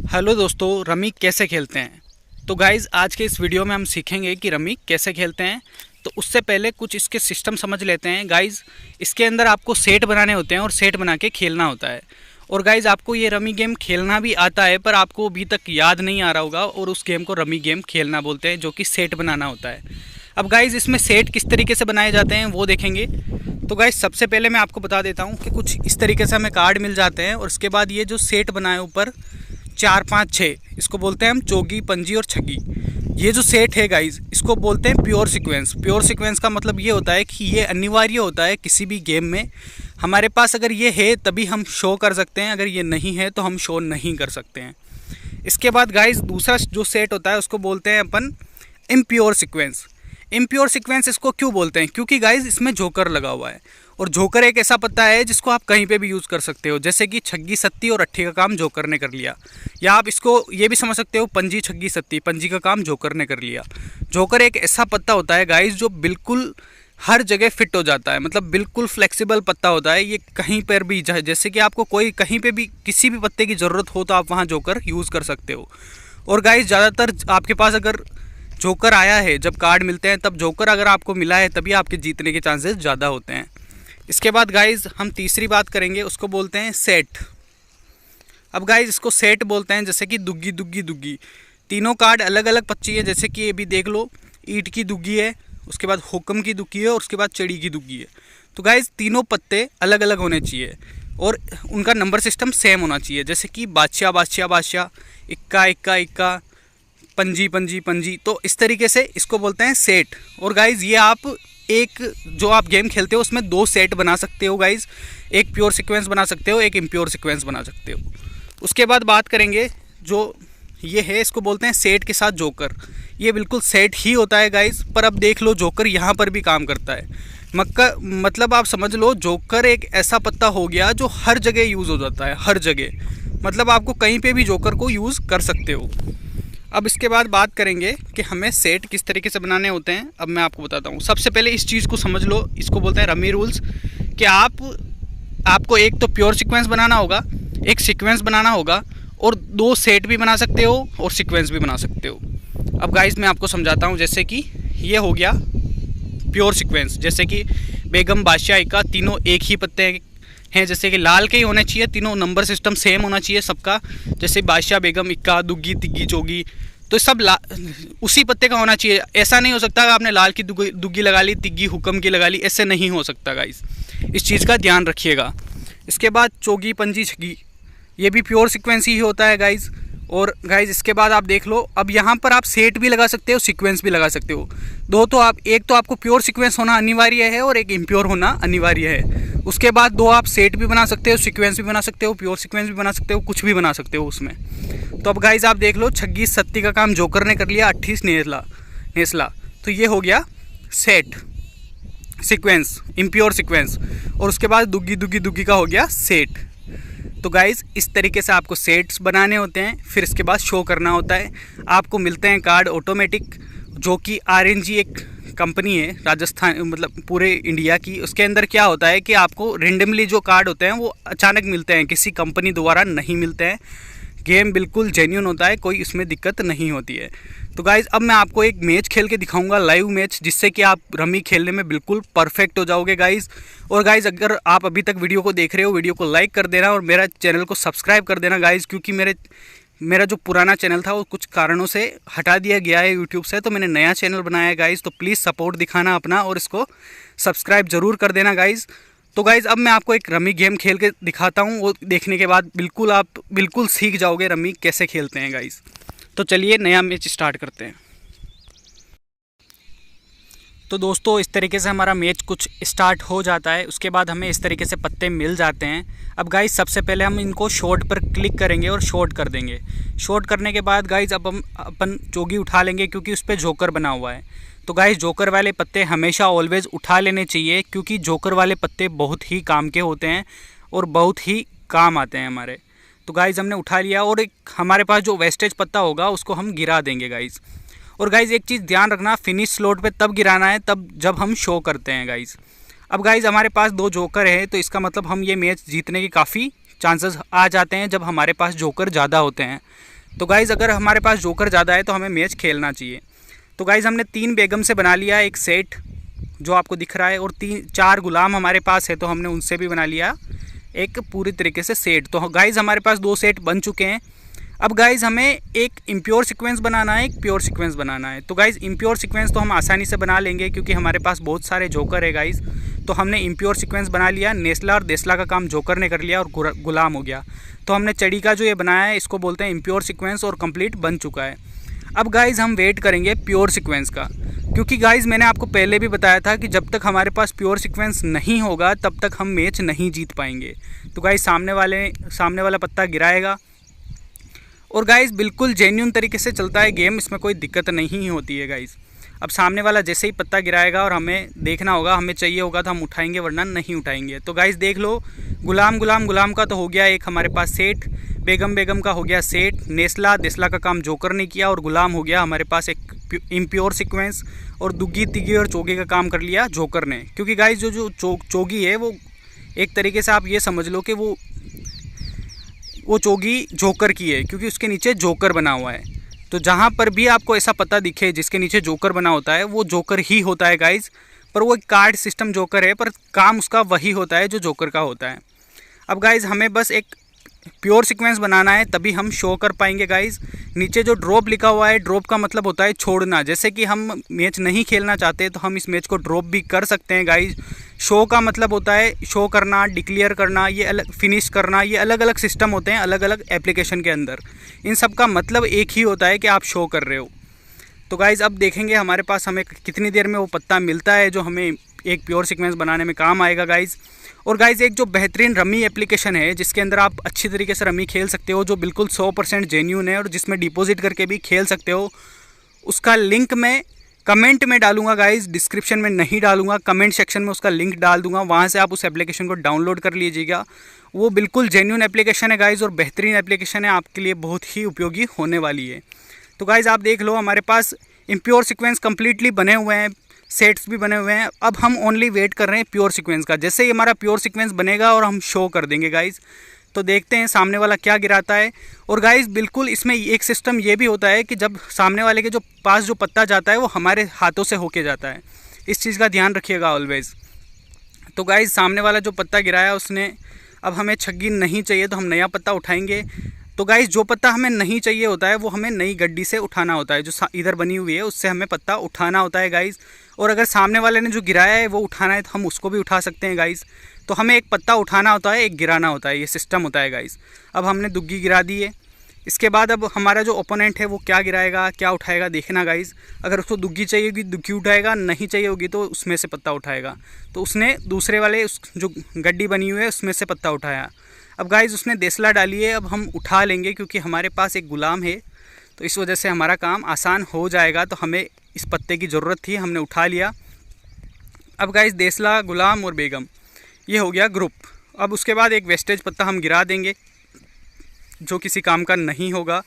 Hello दोस्तों, rummy कैसे खेलते हैं। तो गाइज़ आज के इस वीडियो में हम सीखेंगे कि रमी कैसे खेलते हैं। तो उससे पहले कुछ इसके सिस्टम समझ लेते हैं गाइज़। इसके अंदर आपको सेट बनाने होते हैं और सेट बना के खेलना होता है। और गाइज़ आपको ये रमी गेम खेलना भी आता है, पर आपको अभी तक याद नहीं आ रहा होगा, और उस गेम को रमी गेम खेलना बोलते हैं, जो कि सेट बनाना होता है। अब गाइज़ इसमें सेट किस तरीके से बनाए जाते हैं वो देखेंगे। तो गाइज़ सबसे पहले मैं आपको बता देता हूँ कि कुछ इस तरीके से हमें कार्ड मिल जाते हैं, और उसके बाद ये जो सेट बनाए ऊपर 4 5 6, इसको बोलते हैं हम चौगी, पंजी और छगी। ये जो सेट है गाइज, इसको बोलते हैं प्योर सीक्वेंस। प्योर सीक्वेंस का मतलब ये होता है कि ये अनिवार्य होता है किसी भी गेम में। हमारे पास अगर ये है तभी हम शो कर सकते हैं, अगर ये नहीं है तो हम शो नहीं कर सकते हैं। इसके बाद गाइज दूसरा जो सेट होता है उसको बोलते हैं अपन इम्प्योर सीक्वेंस। इम्प्योर सीक्वेंस इसको क्यों बोलते हैं? क्योंकि गाइज इसमें जोकर लगा हुआ है, और जोकर एक ऐसा पत्ता है जिसको आप कहीं पे भी यूज़ कर सकते हो, जैसे कि छग्गी सत्ती और अट्ठी का काम जोकर ने कर लिया। या आप इसको ये भी समझ सकते हो पंजी छग्गी सत्ती, पंजी का काम जोकर ने कर लिया। जोकर एक ऐसा पत्ता होता है गाइज जो बिल्कुल हर जगह फिट हो जाता है, मतलब बिल्कुल फ्लेक्सिबल पत्ता होता है। ये कहीं पर भी जैसे कि आपको कोई कहीं पे भी किसी भी पत्ते की ज़रूरत हो तो आप वहाँ जोकर यूज़ कर सकते हो। और गाइज ज़्यादातर आपके पास अगर जोकर आया है, जब कार्ड मिलते हैं तब जोकर अगर आपको मिला है तभी आपके जीतने के चांसेस ज़्यादा होते हैं। इसके बाद गाइज हम तीसरी बात करेंगे, उसको बोलते हैं सेट। अब गाइज इसको सेट बोलते हैं, जैसे कि दुग्गी दुग्गी दुग्गी। तीनों कार्ड अलग अलग पच्ची है, जैसे कि ये भी देख लो, ईंट की दुग्गी है, उसके बाद हुक्म की दुग्गी है, और उसके बाद चिड़ी की दुग्गी है। तो गाइज तीनों पत्ते अलग अलग होने चाहिए और उनका नंबर सिस्टम सेम होना चाहिए, जैसे कि बादशाह बादशाह बादशाह, इक्का इक्का इक्का, पंजी पंजी पंजी। तो इस तरीके से इसको बोलते हैं सेट। और गाइज ये आप एक जो आप गेम खेलते हो उसमें 2 सेट बना सकते हो गाइज। एक प्योर सीक्वेंस बना सकते हो, एक इम्प्योर सीक्वेंस बना सकते हो। उसके बाद बात करेंगे जो ये है, इसको बोलते हैं सेट के साथ जोकर। ये बिल्कुल सेट ही होता है गाइज, पर अब देख लो जोकर यहाँ पर भी काम करता है। मतलब आप समझ लो जोकर एक ऐसा पत्ता हो गया जो हर जगह यूज़ हो जाता है, हर जगह। मतलब आपको कहीं पे भी जोकर को यूज़ कर सकते हो। अब इसके बाद बात करेंगे कि हमें सेट किस तरीके से बनाने होते हैं। अब मैं आपको बताता हूँ। सबसे पहले इस चीज़ को समझ लो, इसको बोलते हैं रमी रूल्स। कि आपको एक तो प्योर सीक्वेंस बनाना होगा, एक सीक्वेंस बनाना होगा, और 2 सेट भी बना सकते हो और सीक्वेंस भी बना सकते हो। अब गाइस मैं आपको समझाता हूँ। जैसे कि ये हो गया प्योर सीक्वेंस, जैसे कि बेगम बादशाह का तीनों एक ही पत्ते हैं, जैसे कि लाल के ही होने चाहिए, तीनों नंबर सिस्टम सेम होना चाहिए सबका। जैसे बादशाह, बेगम, इक्का, दुग्गी, तिग्गी, चौगी, तो सब उसी पत्ते का होना चाहिए। ऐसा नहीं हो सकता कि आपने लाल की दुग्गी लगा ली, तिग्गी हुक्म की लगा ली, ऐसे नहीं हो सकता गाइस। इस चीज़ का ध्यान रखिएगा। इसके बाद चौगी, पंजी, छगी, ये भी प्योर सीक्वेंस ही होता है गाइस। और गाइज इसके बाद आप देख लो, अब यहाँ पर आप सेट भी लगा सकते हो, सीक्वेंस भी लगा सकते हो। एक तो आपको प्योर सीक्वेंस होना अनिवार्य है और एक इम्प्योर होना अनिवार्य है। उसके बाद 2 आप सेट भी बना सकते हो, सीक्वेंस भी बना सकते हो, प्योर सीक्वेंस भी बना सकते हो, कुछ भी बना सकते हो उसमें। तो अब गाइज आप देख लो, छग्गी सत्ती का काम जोकर ने कर लिया, 28 नेसला। तो ये हो गया सेट सीक्वेंस, इम्प्योर सीक्वेंस। और उसके बाद दुग्गी दुग्गी दुग्गी का हो गया सेट। तो गाइज़ इस तरीके से आपको सेट्स बनाने होते हैं, फिर इसके बाद शो करना होता है। आपको मिलते हैं कार्ड ऑटोमेटिक, जो कि RNG एक कंपनी है राजस्थान, मतलब पूरे इंडिया की। उसके अंदर क्या होता है कि आपको रेंडमली जो कार्ड होते हैं वो अचानक मिलते हैं, किसी कंपनी द्वारा नहीं मिलते हैं। गेम बिल्कुल जेन्युइन होता है, कोई इसमें दिक्कत नहीं होती है। तो गाइज़ अब मैं आपको एक मैच खेल के दिखाऊंगा, लाइव मैच, जिससे कि आप रमी खेलने में बिल्कुल परफेक्ट हो जाओगे गाइज़। और गाइज़ अगर आप अभी तक वीडियो को देख रहे हो, वीडियो को लाइक कर देना और मेरा चैनल को सब्सक्राइब कर देना गाइज़, क्योंकि मेरा जो पुराना चैनल था वो कुछ कारणों से हटा दिया गया है यूट्यूब से, तो मैंने नया चैनल बनाया है गाइज़। तो प्लीज़ सपोर्ट दिखाना अपना और इसको सब्सक्राइब ज़रूर कर देना गाइज़। तो गाइज़ अब मैं आपको एक रमी गेम खेल के दिखाता हूँ, वो देखने के बाद आप बिल्कुल सीख जाओगे रमी कैसे खेलते हैं गाइज़। तो चलिए नया मैच स्टार्ट करते हैं। तो दोस्तों इस तरीके से हमारा मैच कुछ स्टार्ट हो जाता है। उसके बाद हमें इस तरीके से पत्ते मिल जाते हैं। अब गाइज़ सबसे पहले हम इनको शॉर्ट पर क्लिक करेंगे और शॉर्ट कर देंगे। शॉर्ट करने के बाद गाइज़ अब हम अपन चौगी उठा लेंगे, क्योंकि उस पर जोकर बना हुआ है। तो गाइज़ जोकर वाले पत्ते हमेशा ऑलवेज़ उठा लेने चाहिए, क्योंकि जोकर वाले पत्ते बहुत ही काम के होते हैं और बहुत ही काम आते हैं हमारे। तो गाइज़ हमने उठा लिया, और एक हमारे पास जो वेस्टेज पत्ता होगा उसको हम गिरा देंगे गाइज़। और गाइज़ एक चीज़ ध्यान रखना, फिनिश स्लॉट पे तब गिराना है तब जब हम शो करते हैं गाइज़। अब गाइज़ हमारे पास 2 जोकर है, तो इसका मतलब हम ये मैच जीतने की काफ़ी चांसेस आ जाते हैं जब हमारे पास जोकर ज़्यादा होते हैं। तो गाइज़ अगर हमारे पास जोकर ज़्यादा है तो हमें मैच खेलना चाहिए। तो गाइज़ हमने 3 बेगम से बना लिया एक सेट जो आपको दिख रहा है, और 4 गुलाम हमारे पास है तो हमने उनसे भी बना लिया एक पूरी तरीके से सेट। तो गाइज़ हमारे पास 2 सेट बन चुके हैं। अब गाइज़ हमें एक इम्प्योर सीक्वेंस बनाना है, एक प्योर सीक्वेंस बनाना है। तो गाइज़ इम्प्योर सीक्वेंस तो हम आसानी से बना लेंगे क्योंकि हमारे पास बहुत सारे जोकर है गाइज़। तो हमने इम्प्योर सीक्वेंस बना लिया, नेस्ला और देसला का काम जोकर ने कर लिया और गुलाम हो गया। तो हमने चड़ी का जो ये बनाया है इसको बोलते हैं इम्प्योर सीक्वेंस, और कंप्लीट बन चुका है। अब गाइज़ हम वेट करेंगे प्योर सीक्वेंस का, क्योंकि गाइज़ मैंने आपको पहले भी बताया था कि जब तक हमारे पास प्योर सीक्वेंस नहीं होगा तब तक हम मैच नहीं जीत पाएंगे। तो गाइज़ सामने वाला पत्ता गिराएगा, और गाइज़ बिल्कुल जेन्युइन तरीके से चलता है गेम, इसमें कोई दिक्कत नहीं होती है गाइज़। अब सामने वाला जैसे ही पत्ता गिराएगा और हमें देखना होगा, हमें चाहिए होगा तो हम उठाएंगे वरना नहीं उठाएंगे। तो गाइज़ देख लो, गुलाम का तो हो गया एक हमारे पास सेट, बेगम का हो गया सेट, नेस्ला देसला का काम जोकर ने किया, और गुलाम हो गया हमारे पास एक इम्प्योर सीक्वेंस, और दुग्गी तिग्गी और चोगी का काम कर लिया जोकर ने। क्योंकि गाइज़ जो चोगी है वो एक तरीके से आप ये समझ लो कि वो चोगी जोकर की है, क्योंकि उसके नीचे जोकर बना हुआ है। तो जहाँ पर भी आपको ऐसा पता दिखे जिसके नीचे जोकर बना होता है वो जोकर ही होता है गाइज़। पर वो एक कार्ड सिस्टम जोकर है, पर काम उसका वही होता है जो जोकर का होता है। अब गाइज़ हमें बस एक प्योर सीक्वेंस बनाना है, तभी हम शो कर पाएंगे गाइज़। नीचे जो ड्रॉप लिखा हुआ है, ड्रॉप का मतलब होता है छोड़ना। जैसे कि हम मैच नहीं खेलना चाहते तो हम इस मैच को ड्रॉप भी कर सकते हैं गाइज़। शो का मतलब होता है शो करना, डिक्लेयर करना, ये अलग, फिनिश करना, ये अलग अलग सिस्टम होते हैं अलग अलग एप्लीकेशन के अंदर। इन सब का मतलब एक ही होता है कि आप शो कर रहे हो। तो गाइज़ अब देखेंगे हमारे पास हमें कितनी देर में वो पत्ता मिलता है जो हमें एक प्योर सीक्वेंस बनाने में काम आएगा गाइज़। और गाइज़ एक जो बेहतरीन रमी एप्लीकेशन है जिसके अंदर आप अच्छी तरीके से रमी खेल सकते हो, जो बिल्कुल 100% जेन्यून है और जिसमें डिपॉजिट करके भी खेल सकते हो, उसका लिंक मैं कमेंट में डालूंगा गाइज़, डिस्क्रिप्शन में नहीं डालूंगा, कमेंट सेक्शन में उसका लिंक डाल दूंगा। वहाँ से आप उस एप्लीकेशन को डाउनलोड कर लीजिएगा। वो बिल्कुल जेन्यून एप्लीकेशन है गाइज़, और बेहतरीन एप्लीकेशन है, आपके लिए बहुत ही उपयोगी होने वाली है। तो गाइज़ आप देख लो हमारे पास इम्प्योर सीक्वेंस कम्प्लीटली बने हुए हैं, सेट्स भी बने हुए हैं। अब हम ओनली वेट कर रहे हैं प्योर सीक्वेंस का। जैसे ही हमारा प्योर सीक्वेंस बनेगा और हम शो कर देंगे गाइज़, तो देखते हैं सामने वाला क्या गिराता है। और गाइज़ बिल्कुल इसमें एक सिस्टम ये भी होता है कि जब सामने वाले के जो पास जो पत्ता जाता है वो हमारे हाथों से होके जाता है। इस चीज़ का ध्यान रखिएगा ऑलवेज़। तो गाइज़ सामने वाला जो पत्ता गिराया उसने, अब हमें छग्गी नहीं चाहिए तो हम नया पत्ता उठाएंगे। तो गाइज़ जो पत्ता हमें नहीं चाहिए होता है वो हमें नई गड्डी से उठाना होता है, जो इधर बनी हुई है उससे हमें पत्ता उठाना होता है गाइज़। और अगर सामने वाले ने जो गिराया है वो उठाना है तो हम उसको भी उठा सकते हैं गाइज़। तो हमें एक पत्ता उठाना होता है, एक गिराना होता है, ये सिस्टम होता है गाइज़। अब हमने दुग्गी गिरा दी है। इसके बाद अब हमारा जो ओपोनेंट है वो क्या गिराएगा, क्या उठाएगा देखना गाइज़। अगर उसको दुग्गी चाहिए होगी दुग्गी उठाएगा, नहीं चाहिए होगी तो उसमें से पत्ता उठाएगा। तो उसने दूसरे वाले जो गड्डी बनी हुई है उसमें से पत्ता उठाया। अब गाइज़ उसने देसला डाली है, अब हम उठा लेंगे क्योंकि हमारे पास एक गुलाम है, तो इस वजह से हमारा काम आसान हो जाएगा। तो हमें इस पत्ते की ज़रूरत थी, हमने उठा लिया। अब गाइज़ देसला, गुलाम और बेगम, ये हो गया ग्रुप। अब उसके बाद एक वेस्टेज पत्ता हम गिरा देंगे जो किसी काम का नहीं होगा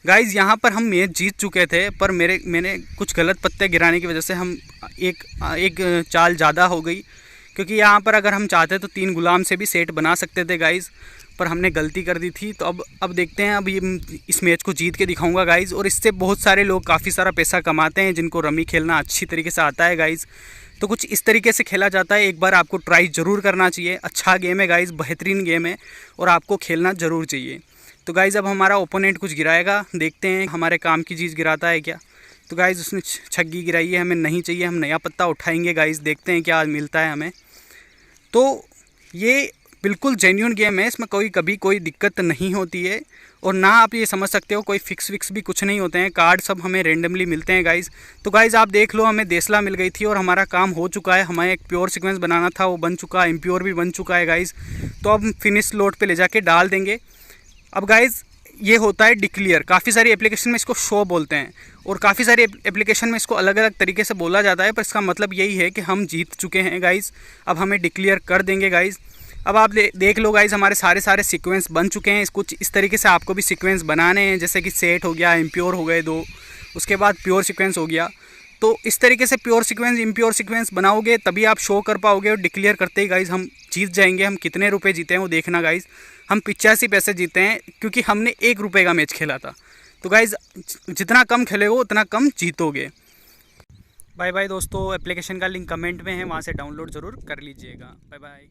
गाइज़। यहाँ पर हम मैच जीत चुके थे, पर मैंने कुछ गलत पत्ते गिराने की वजह से हम एक चाल ज़्यादा हो गई, क्योंकि यहाँ पर अगर हम चाहते तो 3 गुलाम से भी सेट बना सकते थे गाइज़, पर हमने गलती कर दी थी। तो अब देखते हैं, अब ये इस मैच को जीत के दिखाऊंगा गाइज़। और इससे बहुत सारे लोग काफ़ी सारा पैसा कमाते हैं जिनको रमी खेलना अच्छी तरीके से आता है गाइज़। तो कुछ इस तरीके से खेला जाता है, एक बार आपको ट्राई ज़रूर करना चाहिए। अच्छा गेम है गाइज़, बेहतरीन गेम है और आपको खेलना ज़रूर चाहिए। तो गाइज़ अब हमारा ओपोनेंट कुछ गिराएगा, देखते हैं हमारे काम की चीज़ गिराता है क्या। तो गाइज़ उसने छग्गी गिराई है, हमें नहीं चाहिए, हम नया पत्ता उठाएंगे गाइज़, देखते हैं क्या मिलता है हमें। तो ये बिल्कुल जेन्युइन गेम है, इसमें कभी कोई दिक्कत नहीं होती है। और ना आप ये समझ सकते हो कोई फिक्स भी कुछ नहीं होते हैं, कार्ड सब हमें रेंडमली मिलते हैं गाइज़। तो गाइज़ आप देख लो हमें देसला मिल गई थी और हमारा काम हो चुका है। हमें एक प्योर सीक्वेंस बनाना था, वो बन चुका है, इम्प्योर भी बन चुका है गाइज़। तो अब फिनिश लोड पे ले जाके डाल देंगे। अब गाइज़ ये होता है डिक्लेयर, काफ़ी सारी एप्लीकेशन में इसको शो बोलते हैं और काफ़ी सारी एप्लीकेशन में इसको अलग अलग तरीके से बोला जाता है, पर इसका मतलब यही है कि हम जीत चुके हैं गाइज़। अब हमें डिक्लेयर कर देंगे गाइज़। अब आप देख लो गाइज़ हमारे सारे सीक्वेंस बन चुके हैं। कुछ इस तरीके से आपको भी सीक्वेंस बनाने हैं, जैसे कि सेट हो गया, इम्प्योर हो गए 2, उसके बाद प्योर सीक्वेंस हो गया। तो इस तरीके से प्योर सीक्वेंस, इम्प्योर सीक्वेंस बनाओगे तभी आप शो कर पाओगे। और डिक्लेयर करते ही गाइज़ हम जीत जाएंगे। हम कितने रुपए जीते हैं वो देखना गाइज़। हम 85 पैसे जीते हैं क्योंकि हमने 1 रुपये का मैच खेला था। तो गाइज़ जितना कम खेलोगे उतना कम जीतोगे। बाय बाय दोस्तों। एप्लीकेशन का लिंक कमेंट में है, वहाँ से डाउनलोड ज़रूर कर लीजिएगा। Bye bye.